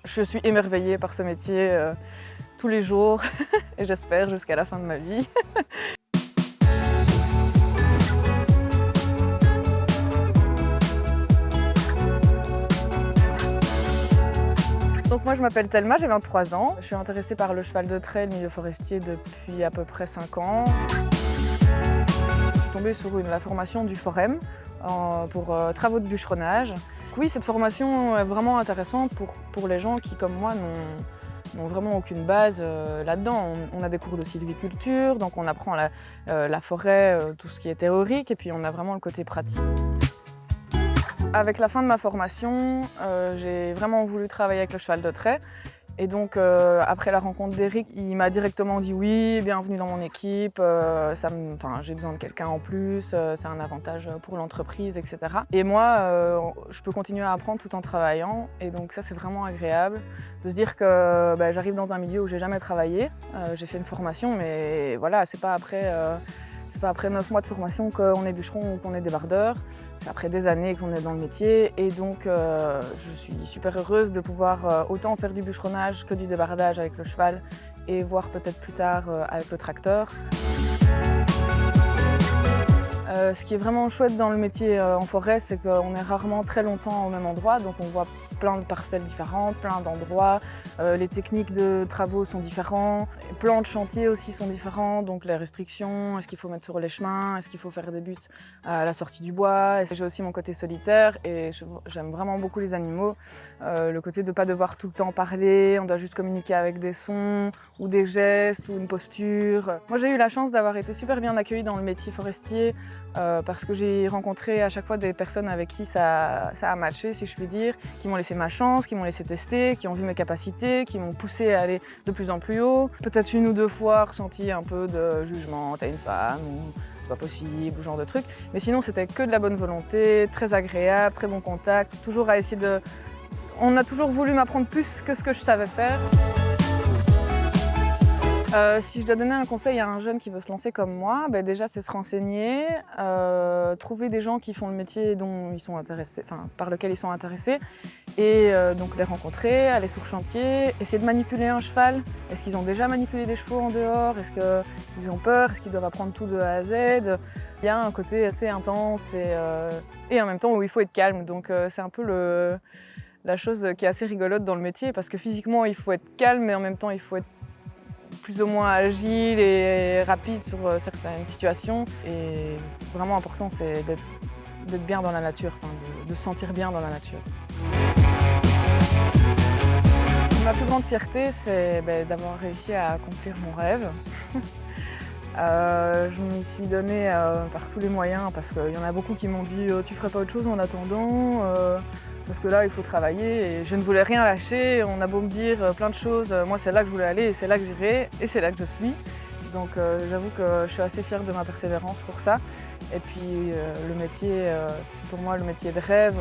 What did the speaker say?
Je suis émerveillée par ce métier tous les jours et j'espère jusqu'à la fin de ma vie. Donc moi je m'appelle Thelma, j'ai 23 ans. Je suis intéressée par le cheval de trait et le milieu forestier depuis à peu près 5 ans. Je suis tombée sur la formation du Forem pour travaux de bûcheronnage. Oui, cette formation est vraiment intéressante pour les gens qui, comme moi, n'ont vraiment aucune base là-dedans. On a des cours de sylviculture, donc on apprend la forêt, tout ce qui est théorique, et puis on a vraiment le côté pratique. Avec la fin de ma formation, j'ai vraiment voulu travailler avec le cheval de trait. Et donc, après la rencontre d'Éric, il m'a directement dit oui, bienvenue dans mon équipe, j'ai besoin de quelqu'un en plus, c'est un avantage pour l'entreprise, etc. Et moi, je peux continuer à apprendre tout en travaillant. Et donc ça, c'est vraiment agréable de se dire que j'arrive dans un milieu où j'ai jamais travaillé. J'ai fait une formation, mais voilà, c'est pas après 9 mois de formation qu'on est bûcheron ou qu'on est débardeur. C'est après des années qu'on est dans le métier. Et donc, je suis super heureuse de pouvoir autant faire du bûcheronnage que du débardage avec le cheval et voir peut-être plus tard avec le tracteur. Ce qui est vraiment chouette dans le métier en forêt, c'est qu'on est rarement très longtemps au même endroit, donc on voit plein de parcelles différentes, plein d'endroits. Les techniques de travaux sont différentes, les plans de chantier aussi sont différents, donc les restrictions, est-ce qu'il faut mettre sur les chemins, est-ce qu'il faut faire des buts à la sortie du bois. J'ai aussi mon côté solitaire et j'aime vraiment beaucoup les animaux. Le côté de ne pas devoir tout le temps parler, on doit juste communiquer avec des sons ou des gestes ou une posture. Moi j'ai eu la chance d'avoir été super bien accueillie dans le métier forestier parce que j'ai rencontré à chaque fois des personnes avec qui ça a matché, si je puis dire, qui m'ont laissé ma chance, qui m'ont laissé tester, qui ont vu mes capacités, qui m'ont poussé à aller de plus en plus haut. Peut-être 1 ou 2 fois ressenti un peu de jugement, t'es une femme, ou c'est pas possible, ou ce genre de trucs. Mais sinon c'était que de la bonne volonté, très agréable, très bon contact, toujours à essayer de... On a toujours voulu m'apprendre plus que ce que je savais faire. Si je dois donner un conseil à un jeune qui veut se lancer comme moi, déjà c'est se renseigner, trouver des gens qui font le métier dont ils sont intéressés, par lequel ils sont intéressés, et donc les rencontrer, aller sur chantier, essayer de manipuler un cheval. Est-ce qu'ils ont déjà manipulé des chevaux en dehors? Est-ce qu'ils ont peur? Est-ce qu'ils doivent apprendre tout de A à Z? Il y a un côté assez intense et en même temps où il faut être calme, donc c'est un peu la chose qui est assez rigolote dans le métier, parce que physiquement il faut être calme, mais en même temps il faut être plus ou moins agile et rapide sur certaines situations. Et vraiment important, c'est d'être bien dans la nature, de se sentir bien dans la nature. Ma plus grande fierté, c'est d'avoir réussi à accomplir mon rêve. Je m'y suis donnée par tous les moyens, parce qu'il y en a beaucoup qui m'ont dit « tu ferais pas autre chose en attendant parce que là, il faut travailler ». Et je ne voulais rien lâcher. On a beau me dire plein de choses, moi c'est là que je voulais aller et c'est là que j'irai et c'est là que je suis. Donc j'avoue que je suis assez fière de ma persévérance pour ça. Et puis le métier, c'est pour moi le métier de rêve.